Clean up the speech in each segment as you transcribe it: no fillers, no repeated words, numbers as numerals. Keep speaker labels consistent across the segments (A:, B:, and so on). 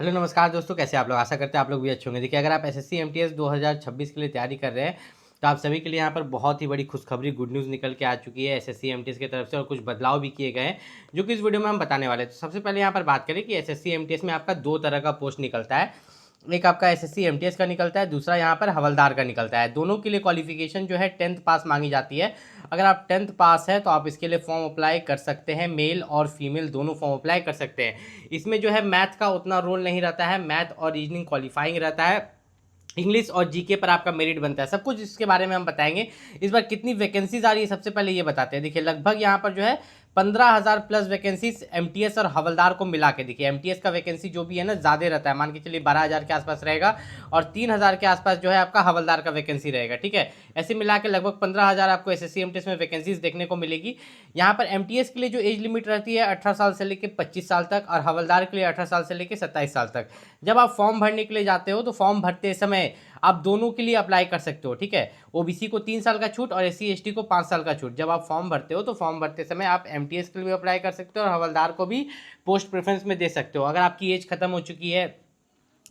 A: Hello नमस्कार दोस्तों, कैसे आप लोग। आशा करते हैं आप लोग भी अच्छे होंगे। देखिए, अगर आप एसएससी एमटीएस 2026 के लिए तैयारी कर रहे हैं तो आप सभी के लिए यहाँ पर बहुत ही बड़ी खुशखबरी गुड न्यूज़ निकल के आ चुकी है एसएससी एमटीएस की तरफ से, और कुछ बदलाव भी किए गए हैं जो कि इस वीडियो में हम बताने वाले हैं। तो सबसे पहले यहाँ पर बात करें कि एसएससी एमटीएस में आपका दो तरह का पोस्ट निकलता है। एक आपका एसएससी एमटीएस का निकलता है, दूसरा यहाँ पर हवलदार का निकलता है। दोनों के लिए क्वालिफिकेशन जो है 10th पास मांगी जाती है। अगर आप 10th पास है तो आप इसके लिए फॉर्म अप्लाई कर सकते हैं। मेल और फीमेल दोनों फॉर्म अप्लाई कर सकते हैं। इसमें जो है मैथ का उतना रोल नहीं रहता है, मैथ और रीजनिंग क्वालिफाइंग रहता है। इंग्लिश और जीके पर आपका मेरिट बनता है। सब कुछ इसके बारे में हम बताएंगे। इस बार कितनी वैकेंसीज आ रही है सबसे पहले ये बताते हैं। देखिए, लगभग यहाँ पर जो है 15,000 प्लस वैकेंसीज एमटीएस और हवलदार को मिला के। देखिए, एमटीएस का वैकेंसी जो भी है ना ज़्यादा रहता है, मान के चलिए 12,000 के आसपास रहेगा, और 3,000 के आसपास जो है आपका हवलदार का वैकेंसी रहेगा। ठीक है, ऐसे मिला के लगभग 15,000 आपको एसएससी एमटीएस में वैकेंसीज देखने को मिलेगी। यहाँ पर एमटीएस के लिए जो एज लिमिट रहती है 18 साल से लेकर 25 साल तक, और हवलदार के लिए 18 साल से लेकर 27 साल तक। जब आप फॉर्म भरने के लिए जाते हो तो फॉर्म भरते समय आप दोनों के लिए अप्लाई कर सकते हो। ठीक है, ओबीसी को 3 साल का छूट और एससी एसटी को 5 साल का छूट। जब आप फॉर्म भरते हो तो फॉर्म भरते समय आप एमटीएस के लिए भी अप्लाई कर सकते हो और हवलदार को भी पोस्ट प्रेफरेंस में दे सकते हो। अगर आपकी एज खत्म हो चुकी है,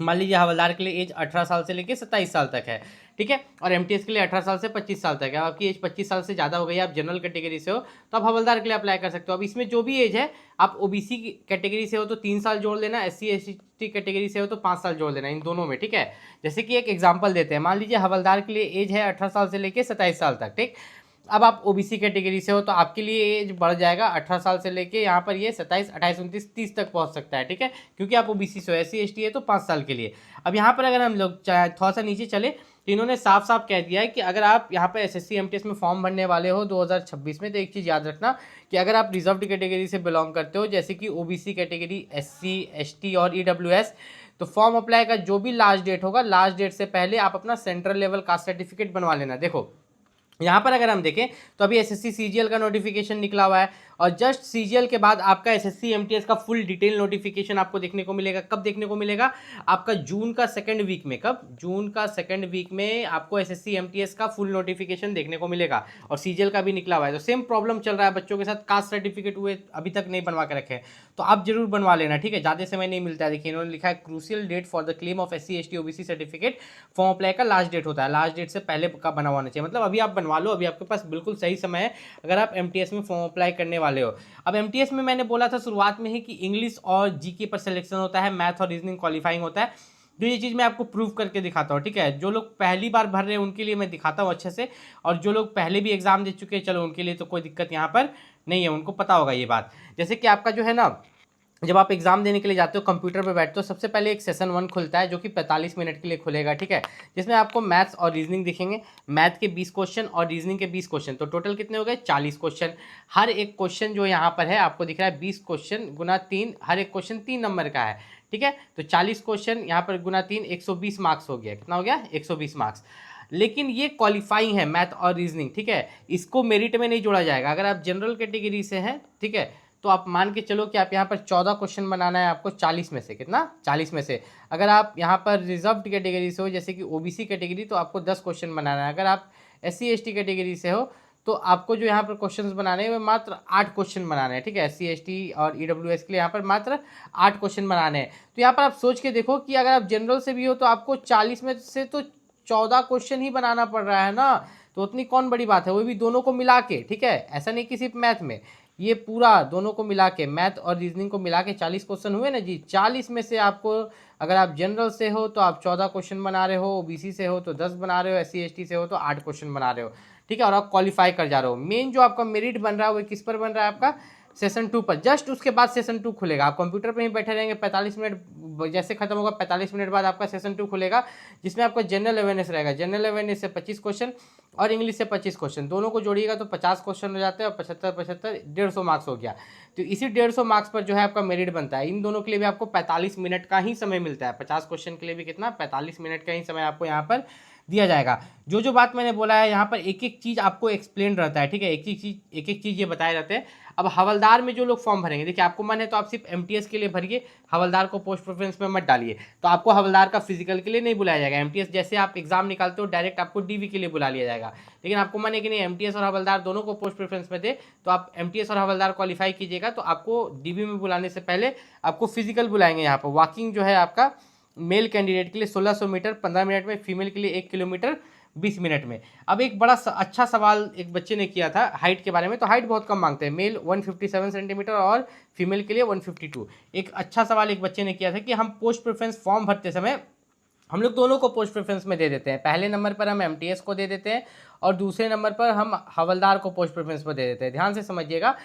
A: मान लीजिए हवलदार के लिए एज 18 साल से लेकर 27 साल तक है, ठीक है, और एमटीएस के लिए 18 साल से 25 साल तक है। आपकी एज 25 साल से ज़्यादा हो गई, आप जनरल कैटेगरी से हो तो आप हवलदार के लिए अप्लाई कर सकते हो। अब इसमें जो भी एज है, आप ओबीसी कैटेगरी से हो तो 3 साल जोड़ लेना, एससी एसटी कैटेगरी से हो तो 5 साल जोड़ लेना, इन दोनों में। ठीक है, जैसे कि एक एग्जाम्पल देते हैं, मान लीजिए हवलदार के लिए एज है 18 साल से लेकर 27 साल तक। ठीक, अब आप ओबीसी कैटेगरी से हो तो आपके लिए एज बढ़ जाएगा 18 साल से लेके यहाँ पर ये 27, 28, 29, 30 तक पहुँच सकता है। ठीक है, क्योंकि आप ओबीसी से हो। एससी एसटी है तो 5 साल के लिए। अब यहाँ पर अगर हम लोग थोड़ा सा नीचे चले तो इन्होंने साफ साफ कह दिया है कि अगर आप यहाँ पर एसएससी एमटीएस में फॉर्म भरने वाले हो 2026 में, तो एक चीज़ याद रखना कि अगर आप रिजर्व्ड कैटेगरी से बिलोंग करते हो, जैसे कि ओबीसी कैटेगरी, एससी एसटी और ईडब्ल्यूएस, तो फॉर्म अप्लाई का जो भी लास्ट डेट होगा, लास्ट डेट से पहले आप अपना सेंट्रल लेवल कास्ट सर्टिफिकेट बनवा लेना। देखो, यहाँ पर अगर हम देखें तो अभी एसएससी सीजीएल का नोटिफिकेशन निकला हुआ है, और जस्ट सीजीएल के बाद आपका एसएससी एमटीएस का फुल डिटेल नोटिफिकेशन आपको देखने को मिलेगा। कब देखने को मिलेगा? आपका जून का सेकंड वीक में। कब? जून का सेकंड वीक में आपको एसएससी एमटीएस का फुल नोटिफिकेशन देखने को मिलेगा, और सीजीएल का भी निकला हुआ है। तो सेम प्रॉब्लम चल रहा है बच्चों के साथ, कास्ट सर्टिफिकेट हुए अभी तक नहीं बनवा के रखे हैं, तो आप जरूर बनवा लेना। ठीक है, ज़्यादा समय नहीं मिलता है। देखिए, इन्होंने लिखा है crucial date for the claim of SC ST OBC certificate, form apply का लास्ट डेट होता है, लास्ट डेट से पहले का बना होना चाहिए। मतलब अभी आप बनवा लो, अभी आपके पास बिल्कुल सही समय है अगर आप एमटीएस में फॉर्म अप्लाई करने वाले हो। अब एमटीएस में मैंने बोला था शुरुआत में ही कि इंग्लिश और जीके पर सिलेक्शन होता है, मैथ और रीजनिंग क्वालिफाइंग होता है। तो ये चीज़ मैं आपको प्रूव करके दिखाता हूँ। ठीक है, जो लोग पहली बार भर रहे हैं उनके लिए मैं दिखाता हूँ अच्छे से, और जो लोग पहले भी एग्जाम दे चुके हैं, चलो उनके लिए तो कोई दिक्कत यहाँ पर नहीं है, उनको पता होगा ये बात। जैसे कि आपका जो है ना, जब आप एग्जाम देने के लिए जाते हो, कंप्यूटर पे बैठते हो, सबसे पहले एक सेशन 1 खुलता है जो कि 45 मिनट के लिए खुलेगा। ठीक है, जिसमें आपको मैथ्स और रीजनिंग दिखेंगे। मैथ के 20 क्वेश्चन और रीजनिंग के 20 क्वेश्चन, तो टोटल कितने हो गए? 40 क्वेश्चन। हर एक क्वेश्चन जो यहाँ पर है आपको दिख रहा है 20 क्वेश्चन गुना 3, हर एक क्वेश्चन 3 नंबर का है। ठीक है, तो 40 क्वेश्चन यहाँ पर गुना 3, 120 मार्क्स हो गया। कितना हो गया? 120 मार्क्स। लेकिन ये क्वालिफाइंग है मैथ और रीजनिंग। ठीक है, इसको मेरिट में नहीं जोड़ा जाएगा। अगर आप जनरल कैटेगरी से हैं, ठीक है, तो आप मान के चलो कि आप यहाँ पर 14 क्वेश्चन बनाना है आपको 40 में से। कितना? 40 में से। अगर आप यहाँ पर रिजर्व्ड कैटेगरी से हो, जैसे कि ओबीसी कैटेगरी, तो आपको 10 क्वेश्चन बनाना है। अगर आप एससी एसटी कैटेगरी से हो तो आपको जो यहाँ पर क्वेश्चंस बनाने हैं वो मात्र 8 क्वेश्चन बनाने हैं। ठीक है, एससी एसटी और ईडब्ल्यूएस के लिए यहाँ पर मात्र 8 क्वेश्चन बनाने हैं। तो यहाँ पर आप सोच के देखो कि अगर आप जनरल से भी हो तो आपको 40 में से तो 14 क्वेश्चन ही बनाना पड़ रहा है ना, तो उतनी कौन बड़ी बात है, वो भी दोनों को मिला के। ठीक है, ऐसा नहीं कि सिर्फ मैथ में, ये पूरा दोनों को मिला के, मैथ और रीजनिंग को मिला के 40 क्वेश्चन हुए ना जी। 40 में से आपको, अगर आप जनरल से हो तो आप 14 क्वेश्चन बना रहे हो, ओबीसी से हो तो 10 बना रहे हो, एससी एसटी से हो तो 8 क्वेश्चन बना रहे हो। ठीक है, और आप क्वालिफाई कर जा रहे हो। मेन जो आपका मेरिट बन रहा है वो किस पर बन रहा है? आपका सेशन 2 पर। जस्ट उसके बाद सेशन 2 खुलेगा। आप कंप्यूटर पे ही बैठे रहेंगे, 45 मिनट जैसे खत्म होगा 45 मिनट बाद आपका सेशन 2 खुलेगा, जिसमें आपका जनरल अवेयरनेस रहेगा। जनरल अवेयरनेस से 25 क्वेश्चन और इंग्लिश से 25 क्वेश्चन, दोनों को जोड़िएगा तो 50 क्वेश्चन हो जाते हैं, और 75 75 150 मार्क्स हो गया। तो इसी 150 मार्क्स पर जो है आपका मेरिट बनता है। इन दोनों के लिए भी आपको 45 मिनट का ही समय मिलता है। 50 क्वेश्चन के लिए भी कितना? 45 मिनट का ही समय आपको यहाँ पर दिया जाएगा। जो जो बात मैंने बोला है यहाँ पर एक एक चीज़ आपको एक्सप्लेन रहता है, ठीक है, एक एक चीज़ ये बताए रहते हैं। अब हवलदार में जो लोग फॉर्म भरेंगे, देखिए आपको मन है तो आप सिर्फ एमटीएस के लिए भरिए, हवलदार को पोस्ट प्रेफरेंस में मत डालिए, तो आपको हवलदार का फिजिकल के लिए नहीं बुलाया जाएगा। एमटीएस जैसे आप एग्जाम निकालते हो डायरेक्ट आपको डीवी के लिए बुला लिया जाएगा। लेकिन आपको मन है कि नहीं एमटीएस और हवलदार दोनों को पोस्ट प्रेफरेंस में दे, तो आप एमटीएस और हवलदार क्वालिफाई कीजिएगा, तो आपको डीवी में बुलाने से पहले आपको फिजिकल बुलाएंगे। यहाँ पर वॉकिंग जो है आपका मेल कैंडिडेट के लिए 1600 मीटर 15 मिनट में, फीमेल के लिए 1 किलोमीटर 20 मिनट में। अब एक बड़ा अच्छा सवाल एक बच्चे ने किया था हाइट के बारे में, तो हाइट बहुत कम मांगते हैं, मेल 157 सेंटीमीटर और फीमेल के लिए 152। एक अच्छा सवाल एक बच्चे ने किया था कि हम पोस्ट प्रेफरेंस फॉर्म भरते समय हम लोग दोनों को पोस्ट प्रेफरेंस में दे देते हैं, पहले नंबर पर हम एमटीएस को दे देते हैं और दूसरे नंबर पर हम हवलदार को पोस्ट प्रेफरेंस पर दे देते हैं। ध्यान से समझिएगा।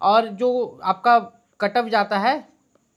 A: और जो आपका कट ऑफ जाता है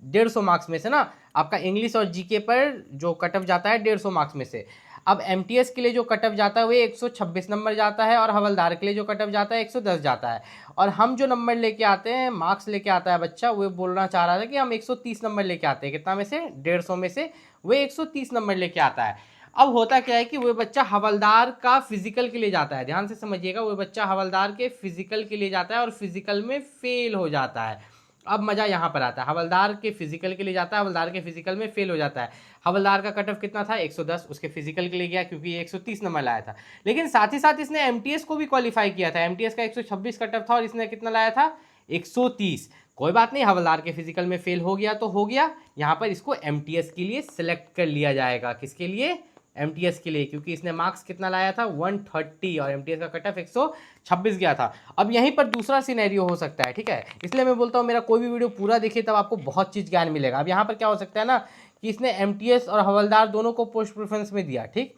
A: 150 मार्क्स में से ना, आपका इंग्लिश और जीके पर जो कट ऑफ जाता है 150 मार्क्स में से, अब एमटीएस के लिए जो कट ऑफ जाता है वो 126 नंबर जाता है और हवलदार के लिए जो कट ऑफ जाता है 110 जाता है। और हम जो नंबर लेके आते हैं, मार्क्स लेके आता है बच्चा, वो बोलना चाह रहा था कि हम 130 नंबर लेके आते हैं। कितना में से? 150 में से वो 130 नंबर लेके आता है। अब होता क्या है कि वो बच्चा हवलदार का फिजिकल के लिए जाता है, ध्यान से समझिएगा, वो बच्चा हवलदार के फिजिकल के लिए जाता है और फिजिकल में फेल हो जाता है। अब मजा यहाँ पर आता है, हवलदार के फिजिकल के लिए जाता है, हवलदार के फिजिकल में फेल हो जाता है। हवलदार का कट ऑफ कितना था? 110, उसके फिजिकल के लिए गया क्योंकि ये 130 नंबर लाया था। लेकिन साथ ही साथ इसने एमटीएस को भी क्वालिफाई किया था, एमटीएस का 126 कट ऑफ था और इसने कितना लाया था? 130। कोई बात नहीं, हवलदार के फिजिकल में फेल हो गया तो हो गया, यहाँ पर इसको एमटीएस के लिए सिलेक्ट कर लिया जाएगा। किसके लिए? एमटीएस के लिए, क्योंकि इसने मार्क्स कितना लाया था? 130 और एमटीएस का कट ऑफ 126 गया था। अब यहीं पर दूसरा सिनेरियो हो सकता है, ठीक है, इसलिए मैं बोलता हूँ मेरा कोई भी वीडियो पूरा देखिए तब आपको बहुत चीज़ ज्ञान मिलेगा। अब यहाँ पर क्या हो सकता है ना कि इसने एमटीएस और हवलदार दोनों को पोस्ट प्रेफरेंस में दिया, ठीक,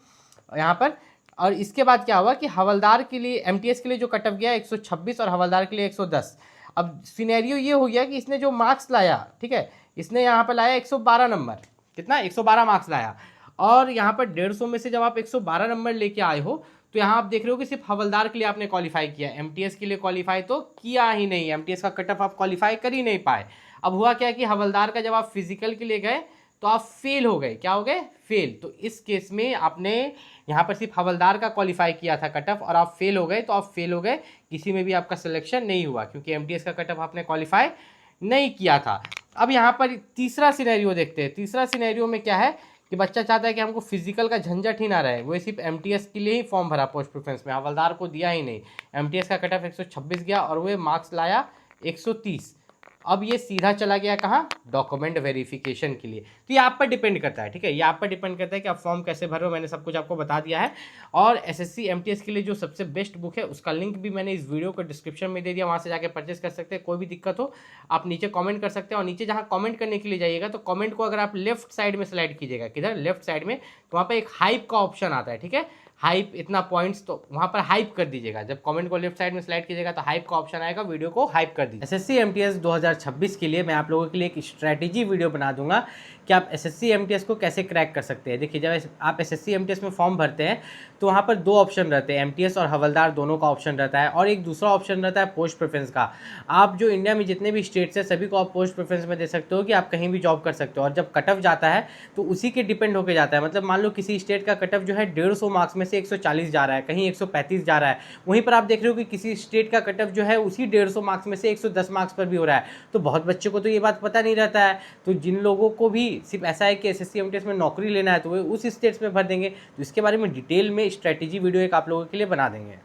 A: यहाँ पर, और इसके बाद क्या हुआ कि हवलदार के लिए एमटीएस के लिए जो कट ऑफ गया 126 और हवलदार के लिए 110। अब सिनेरियो ये हो गया कि इसने जो मार्क्स लाया, ठीक है, इसने यहाँ पर लाया 112 नंबर, कितना? 112 मार्क्स लाया। और यहाँ पर 150 में से जब आप 112 नंबर लेके आए हो तो यहाँ आप देख रहे हो कि सिर्फ हवलदार के लिए आपने क्वालिफाई किया, एमटीएस के लिए क्वालिफाई तो किया ही नहीं, एमटीएस का कट ऑफ आप क्वालिफाई कर ही नहीं पाए। अब हुआ क्या कि हवलदार का जब आप फिजिकल के लिए गए तो आप फेल हो गए। क्या हो गए? फेल। तो इस केस में आपने यहाँ पर सिर्फ हवलदार का क्वालिफाई किया था कट ऑफ और आप फेल हो गए, तो आप फेल हो गए, किसी में भी आपका सिलेक्शन नहीं हुआ क्योंकि एमटीएस का कट ऑफ आपने क्वालिफाई नहीं किया था। अब यहाँ पर तीसरा सिनेरियो देखते हैं। तीसरा सिनेरियो में क्या है कि बच्चा चाहता है कि हमको फिजिकल का झंझट ही ना रहे, वो सिर्फ एमटीएस के लिए ही फॉर्म भरा पोस्ट प्रेफरेंस में, हवलदार को दिया ही नहीं। एमटीएस का कट ऑफ 126 गया और वो मार्क्स लाया 130। अब ये सीधा चला गया कहाँ? डॉक्यूमेंट वेरिफिकेशन के लिए। तो ये आप पर डिपेंड करता है, ठीक है, ये आप पर डिपेंड करता है कि आप फॉर्म कैसे भरो, मैंने सब कुछ आपको बता दिया है। और एसएससी एमटीएस के लिए जो सबसे बेस्ट बुक है उसका लिंक भी मैंने इस वीडियो को डिस्क्रिप्शन में दे दिया, वहाँ से जाके परचेस कर सकते हैं। कोई भी दिक्कत हो आप नीचे कॉमेंट कर सकते हैं, और नीचे जहाँ कॉमेंट करने के लिए जाइएगा तो कॉमेंट को अगर आप लेफ्ट साइड में स्लाइड कीजिएगा, किधर? लेफ्ट साइड में, तो वहाँ पर एक हाइप का ऑप्शन आता है, ठीक है, हाइप इतना पॉइंट्स, तो वहाँ पर हाइप कर दीजिएगा। जब कमेंट को लेफ्ट साइड में स्लाइड कीजिएगा तो हाइप का ऑप्शन आएगा, वीडियो को हाइप कर दीजिए। एसएससी एमटीएस 2026 के लिए मैं आप लोगों के लिए एक स्ट्रैटेजी वीडियो बना दूंगा कि आप एसएससी एमटीएस को कैसे क्रैक कर सकते हैं। देखिए, जब आप एसएससी एमटीएस में फॉर्म भरते हैं तो वहाँ पर दो ऑप्शन रहते हैं, एमटीएस और हवलदार दोनों का ऑप्शन रहता है, और एक दूसरा ऑप्शन रहता है पोस्ट प्रेफरेंस का। आप जो इंडिया में जितने भी स्टेट्स हैं सभी को आप पोस्ट प्रेफरेंस में दे सकते हो कि आप कहीं भी जॉब कर सकते हो। और जब कट ऑफ जाता है तो उसी के डिपेंड होकर जाता है। मतलब मान लो किसी स्टेट का कट ऑफ जो है 150 मार्क्स में से 140 जा रहा है, कहीं 135 जा रहा है, वहीं पर आप देख रहे हो कि किसी स्टेट का कट ऑफ जो है उसी 150 मार्क्स में से 110 मार्क्स पर भी हो रहा है। तो बहुत बच्चों को तो ये बात पता नहीं रहता है। तो जिन लोगों को भी सिर्फ ऐसा है कि एसएससी एमटीएस में नौकरी लेना है तो वो उस स्टेट्स में भर देंगे। तो इसके बारे में डिटेल में स्ट्रैटेजी वीडियो एक आप लोगों के लिए बना देंगे।